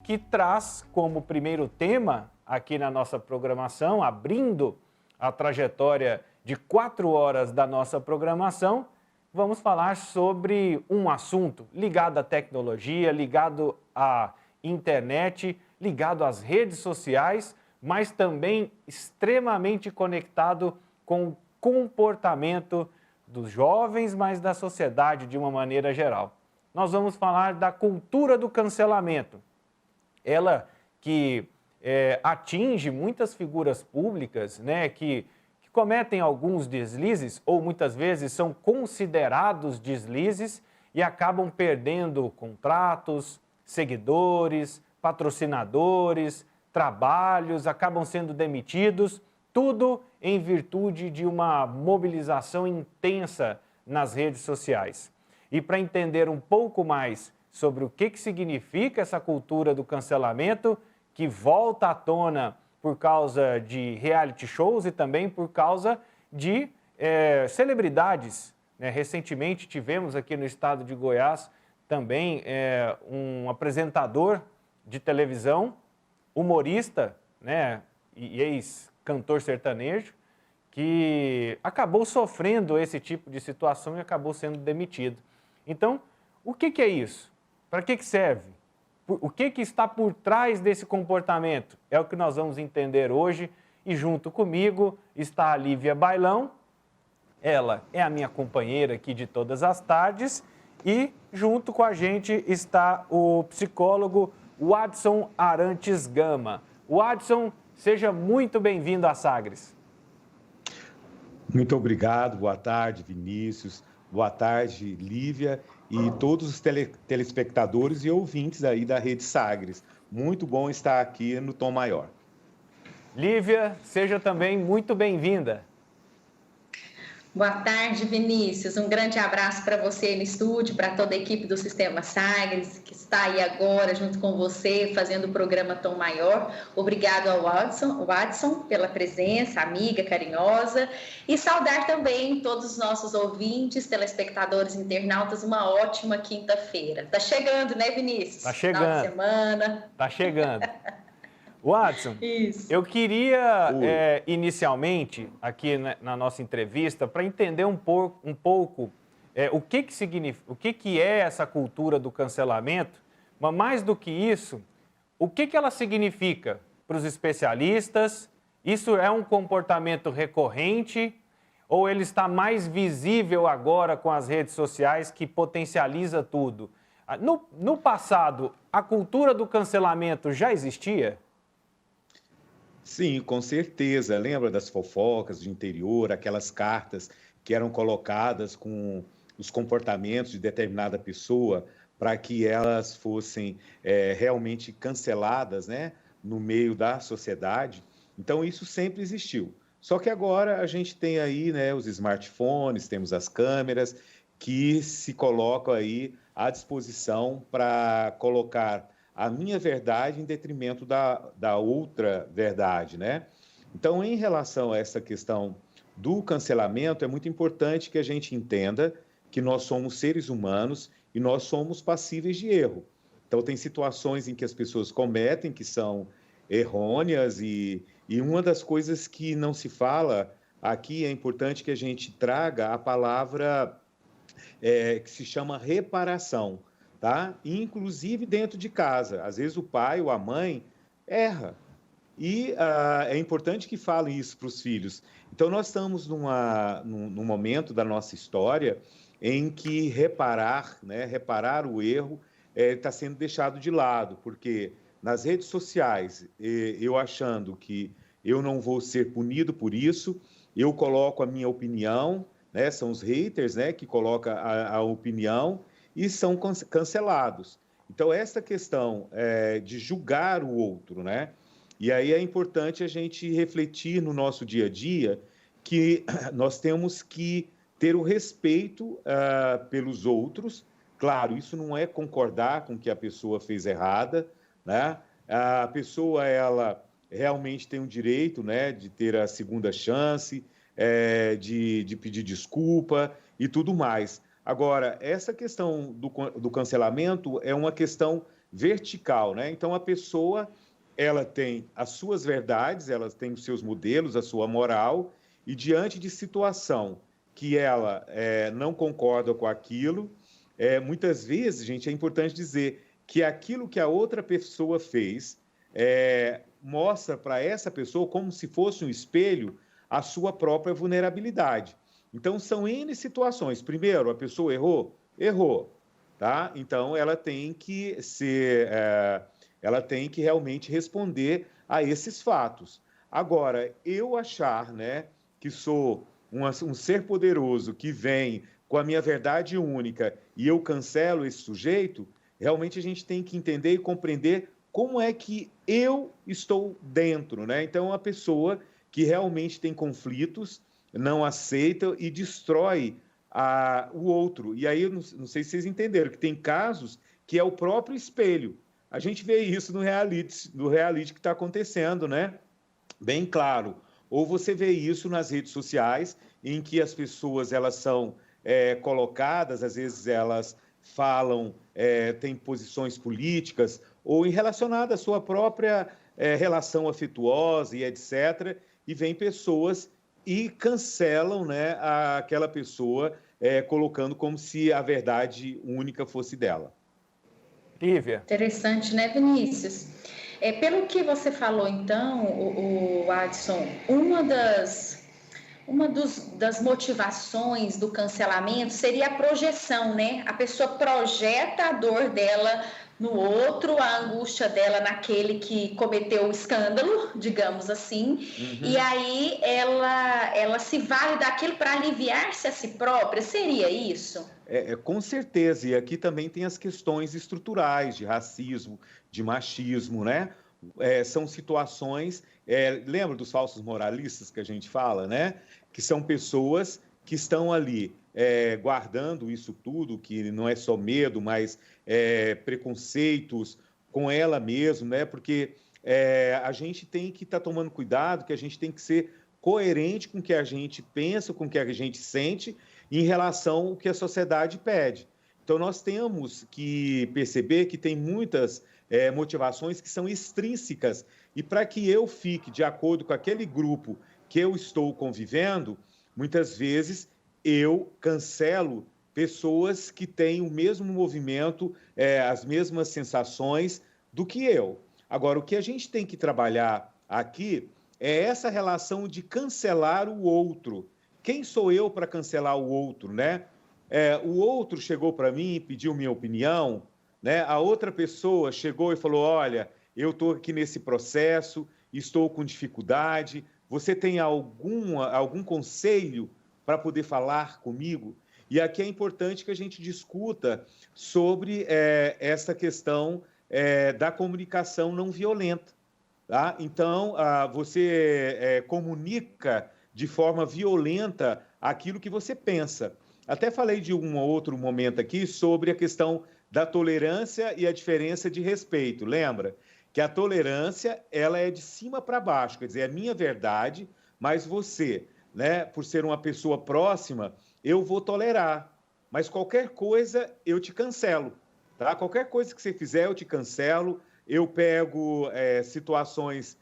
que traz como primeiro tema aqui na nossa programação, abrindo a trajetória de 4 horas da nossa programação, vamos falar sobre um assunto ligado à tecnologia, ligado à internet, ligado às redes sociais, mas também extremamente conectado com o comportamento dos jovens, mas da sociedade de uma maneira geral. Nós vamos falar da cultura do cancelamento. Ela que atinge muitas figuras públicas, né, que cometem alguns deslizes ou muitas vezes são considerados deslizes e acabam perdendo contratos, seguidores, patrocinadores, trabalhos, acabam sendo demitidos, tudo em virtude de uma mobilização intensa nas redes sociais. E para entender um pouco mais sobre o que significa essa cultura do cancelamento, que volta à tona por causa de reality shows e também por causa de celebridades, né? Recentemente tivemos aqui no estado de Goiás também um apresentador de televisão, humorista, né, e ex-cantor sertanejo, que acabou sofrendo esse tipo de situação e acabou sendo demitido. Então, o que é isso? Para que serve? O que está por trás desse comportamento? É o que nós vamos entender hoje e junto comigo está a Lívia Bailão. Ela é a minha companheira aqui de todas as tardes e junto com a gente está o psicólogo Wadson Arantes Gama. Wadson, seja muito bem-vindo à Sagres. Muito obrigado, boa tarde, Vinícius, boa tarde, Lívia e todos os telespectadores e ouvintes aí da Rede Sagres. Muito bom estar aqui no Tom Maior. Lívia, seja também muito bem-vinda. Boa tarde, Vinícius. Um grande abraço para você no estúdio, para toda a equipe do Sistema Sagres, que está aí agora junto com você, fazendo o programa Tom Maior. Obrigado ao Wadson pela presença, amiga, carinhosa. E saudar também todos os nossos ouvintes, telespectadores, internautas, uma ótima quinta-feira. Tá chegando, né, Vinícius? Tá chegando. Final de semana. Tá chegando. Wadson, eu queria inicialmente aqui na nossa entrevista para entender um pouco o que significa, o que é essa cultura do cancelamento, mas mais do que isso, o que ela significa para os especialistas? Isso é um comportamento recorrente ou ele está mais visível agora com as redes sociais que potencializa tudo? No passado, a cultura do cancelamento já existia? Sim, com certeza. Lembra das fofocas do interior, aquelas cartas que eram colocadas com os comportamentos de determinada pessoa para que elas fossem realmente canceladas, né, no meio da sociedade? Então, isso sempre existiu. Só que agora a gente tem aí, né, os smartphones, temos as câmeras que se colocam aí à disposição para colocar a minha verdade em detrimento da outra verdade, né? Então, em relação a essa questão do cancelamento, é muito importante que a gente entenda que nós somos seres humanos e nós somos passíveis de erro. Então, tem situações em que as pessoas cometem que são errôneas e uma das coisas que não se fala aqui, é importante que a gente traga a palavra que se chama reparação. Tá? Inclusive dentro de casa. Às vezes o pai ou a mãe erra. E é importante que falem isso para os filhos. Então, nós estamos num momento da nossa história em que reparar o erro está sendo deixado de lado, porque nas redes sociais, eu achando que eu não vou ser punido por isso, eu coloco a minha opinião, né? São os haters, né, que colocam a opinião, e são cancelados. Então, essa questão de julgar o outro, né? E aí é importante a gente refletir no nosso dia a dia que nós temos que ter o respeito pelos outros. Claro, isso não é concordar com o que a pessoa fez errada, né? A pessoa, ela realmente tem o direito, né, de ter a segunda chance, de pedir desculpa e tudo mais. Agora, essa questão do cancelamento é uma questão vertical, né? Então, a pessoa, ela tem as suas verdades, ela tem os seus modelos, a sua moral, e diante de situação que ela não concorda com aquilo, muitas vezes, gente, é importante dizer que aquilo que a outra pessoa fez mostra para essa pessoa, como se fosse um espelho, a sua própria vulnerabilidade. Então, são N situações. Primeiro, a pessoa errou? Errou, tá? Então, ela tem que ela tem que realmente responder a esses fatos. Agora, eu achar, né, que sou um ser poderoso que vem com a minha verdade única e eu cancelo esse sujeito, realmente a gente tem que entender e compreender como é que eu estou dentro, né? Então, a pessoa que realmente tem conflitos, não aceita e destrói o outro. E aí, eu não sei se vocês entenderam, que tem casos que é o próprio espelho. A gente vê isso no reality que está acontecendo, né? Bem claro. Ou você vê isso nas redes sociais, em que as pessoas elas são colocadas, às vezes elas falam, têm posições políticas, ou relacionadas à sua própria relação afetuosa e etc., e vem pessoas e cancelam, né, aquela pessoa, colocando como se a verdade única fosse dela. Lívia. Interessante, né, Vinícius? Pelo que você falou, então, o Adson, uma das motivações do cancelamento seria a projeção, né? A pessoa projeta a dor dela no outro, a angústia dela naquele que cometeu o escândalo, digamos assim, e aí ela se vale daquilo para aliviar-se a si própria, seria isso? Com certeza, e aqui também tem as questões estruturais de racismo, de machismo, né? São situações, lembra dos falsos moralistas que a gente fala, né? Que são pessoas que estão ali guardando isso tudo, que não é só medo, mas preconceitos com ela mesmo, né? Porque a gente tem que estar tomando cuidado, que a gente tem que ser coerente com o que a gente pensa, com o que a gente sente, em relação ao que a sociedade pede. Então, nós temos que perceber que tem muitas motivações que são extrínsecas, e para que eu fique de acordo com aquele grupo que eu estou convivendo, muitas vezes eu cancelo pessoas que têm o mesmo movimento, as mesmas sensações do que eu. Agora, o que a gente tem que trabalhar aqui é essa relação de cancelar o outro. Quem sou eu para cancelar o outro, né? O outro chegou para mim e pediu minha opinião, né? A outra pessoa chegou e falou, olha, eu estou aqui nesse processo, estou com dificuldade, você tem algum conselho para poder falar comigo? E aqui é importante que a gente discuta sobre essa questão da comunicação não violenta. Tá? Então, você comunica de forma violenta aquilo que você pensa. Até falei de um outro momento aqui sobre a questão da tolerância e a diferença de respeito. Lembra? Que a tolerância ela é de cima para baixo, quer dizer, é a minha verdade, mas você, né, por ser uma pessoa próxima, eu vou tolerar. Mas qualquer coisa eu te cancelo. Tá? Qualquer coisa que você fizer, eu te cancelo. Eu pego situações,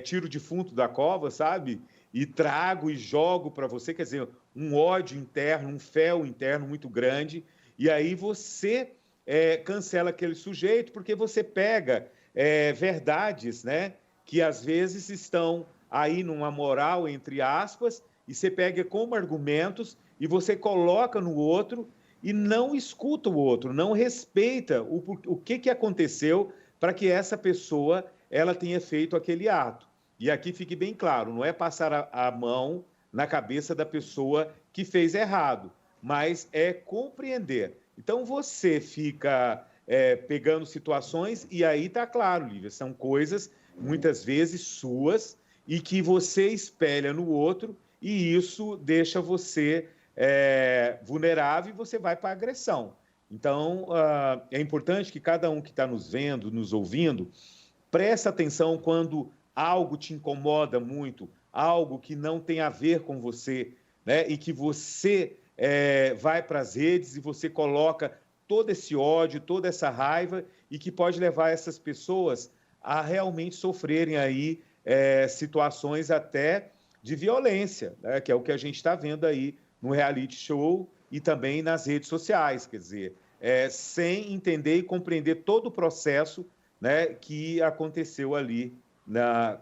tiro defunto da cova, sabe? E trago e jogo para você, quer dizer, um ódio interno, um fel interno muito grande. E aí você cancela aquele sujeito porque você pega verdades, né? Que às vezes estão aí numa moral, entre aspas, e você pega como argumentos e você coloca no outro e não escuta o outro, não respeita o que aconteceu para que essa pessoa ela tenha feito aquele ato. E aqui fique bem claro, não é passar a mão na cabeça da pessoa que fez errado, mas é compreender. Então, você fica pegando situações, e aí está claro, Lívia, são coisas, muitas vezes, suas, e que você espelha no outro, e isso deixa você vulnerável e você vai para a agressão. Então, é importante que cada um que está nos vendo, nos ouvindo, preste atenção quando algo te incomoda muito, algo que não tem a ver com você, né? E que você vai para as redes e você coloca todo esse ódio, toda essa raiva, e que pode levar essas pessoas a realmente sofrerem aí situações até de violência, né? Que é o que a gente está vendo aí no reality show e também nas redes sociais, quer dizer, sem entender e compreender todo o processo, né, que aconteceu ali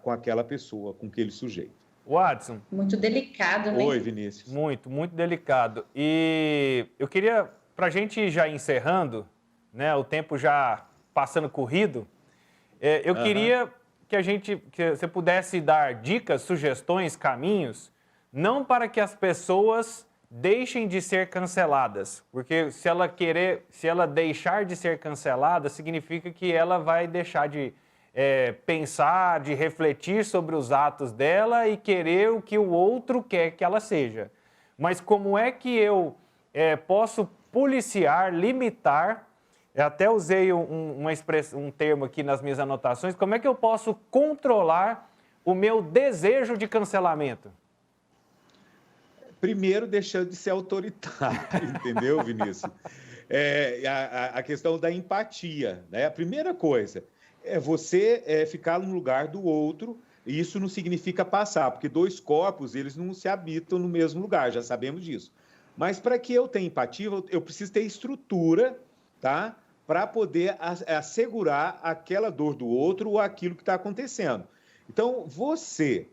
com aquela pessoa, com aquele sujeito. Watson. Muito delicado, né? Oi, Vinícius. Muito, muito delicado. E eu queria, para a gente já encerrando, né, o tempo já passando corrido, eu queria que você pudesse dar dicas, sugestões, caminhos, não para que as pessoas deixem de ser canceladas, porque se ela deixar de ser cancelada, significa que ela vai deixar de pensar, de refletir sobre os atos dela e querer o que o outro quer que ela seja. Mas como é que eu posso policiar, limitar, eu até usei um termo aqui nas minhas anotações, como é que eu posso controlar o meu desejo de cancelamento? Primeiro, deixando de ser autoritário, entendeu, Vinícius? A questão da empatia, né? A primeira coisa é você ficar no lugar do outro, e isso não significa passar, porque dois corpos, eles não se habitam no mesmo lugar, já sabemos disso. Mas para que eu tenha empatia, eu preciso ter estrutura, tá? Para poder assegurar aquela dor do outro ou aquilo que está acontecendo. Então, você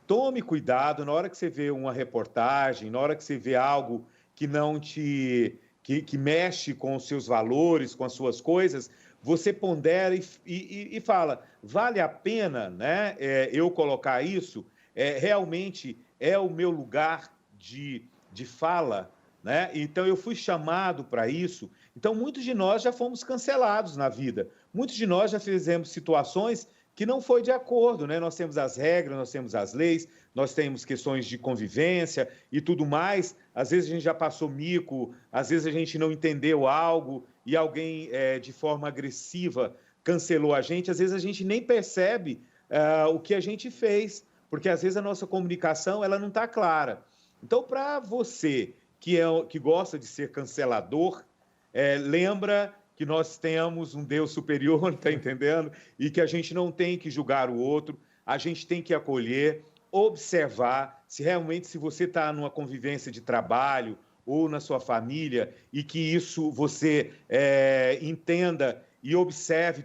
tome cuidado na hora que você vê uma reportagem, na hora que você vê algo que não que mexe com os seus valores, com as suas coisas, você pondera e fala, vale a pena, né, eu colocar isso? Realmente é o meu lugar de fala, né? Então, eu fui chamado para isso. Então, muitos de nós já fomos cancelados na vida. Muitos de nós já fizemos situações que não foi de acordo, né? Nós temos as regras, nós temos as leis, nós temos questões de convivência e tudo mais. Às vezes a gente já passou mico, às vezes a gente não entendeu algo e alguém, de forma agressiva, cancelou a gente. Às vezes a gente nem percebe o que a gente fez, porque às vezes a nossa comunicação ela não está clara. Então, para você que gosta de ser cancelador, lembra que nós temos um Deus superior, está entendendo? E que a gente não tem que julgar o outro, a gente tem que acolher, observar se você está numa convivência de trabalho ou na sua família e que isso você entenda e observe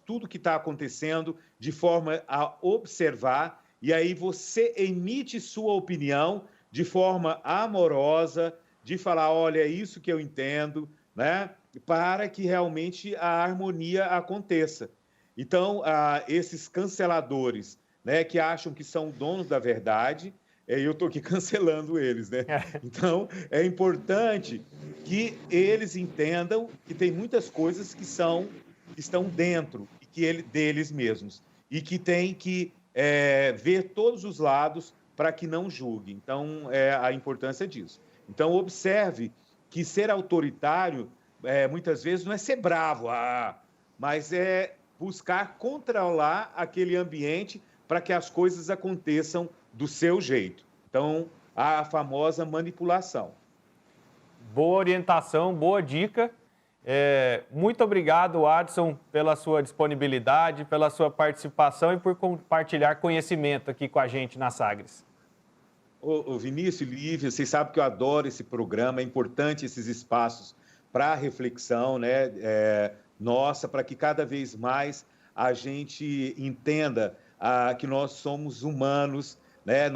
tudo que está acontecendo de forma a observar e aí você emite sua opinião de forma amorosa, de falar, olha, é isso que eu entendo, né? Para que realmente a harmonia aconteça. Então, esses canceladores, né, que acham que são donos da verdade, eu estou aqui cancelando eles, né? Então, é importante que eles entendam que tem muitas coisas que estão dentro deles mesmos e que tem que ver todos os lados para que não julguem. Então, a importância disso. Então, observe que ser autoritário muitas vezes não é ser bravo, mas é buscar controlar aquele ambiente para que as coisas aconteçam do seu jeito. Então, a famosa manipulação. Boa orientação, boa dica. Muito obrigado, Watson, pela sua disponibilidade, pela sua participação e por compartilhar conhecimento aqui com a gente na Sagres. Ô Vinícius e Lívia, vocês sabem que eu adoro esse programa, é importante esses espaços para reflexão, né? Nossa, para que cada vez mais a gente entenda que nós somos humanos, né?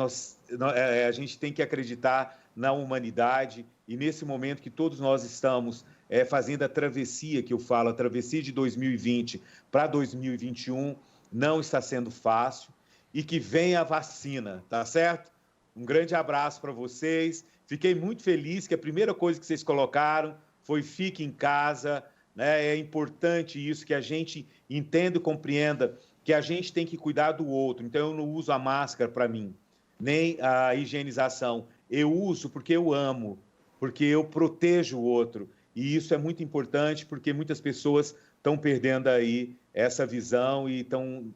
A gente tem que acreditar na humanidade e nesse momento que todos nós estamos fazendo a travessia, que eu falo, a travessia de 2020 para 2021, não está sendo fácil e que venha a vacina, tá certo? Um grande abraço para vocês. Fiquei muito feliz que a primeira coisa que vocês colocaram foi fique em casa, né? É importante isso, que a gente entenda e compreenda que a gente tem que cuidar do outro. Então, eu não uso a máscara para mim, nem a higienização. Eu uso porque eu amo, porque eu protejo o outro. E isso é muito importante porque muitas pessoas estão perdendo aí essa visão e estão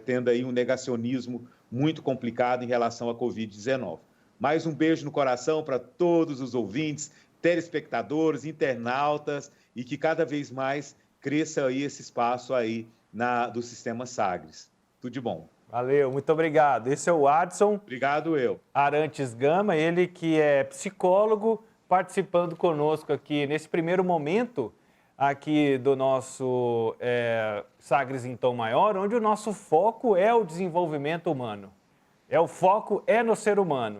tendo aí um negacionismo muito complicado em relação à Covid-19. Mais um beijo no coração para todos os ouvintes, telespectadores, internautas e que cada vez mais cresça aí esse espaço aí do Sistema Sagres. Tudo de bom. Valeu, muito obrigado. Esse é o Adson. Obrigado, Arantes Gama, ele que é psicólogo, participando conosco aqui nesse primeiro momento aqui do nosso Sagres em Tom Maior, onde o nosso foco é o desenvolvimento humano. O foco é no ser humano.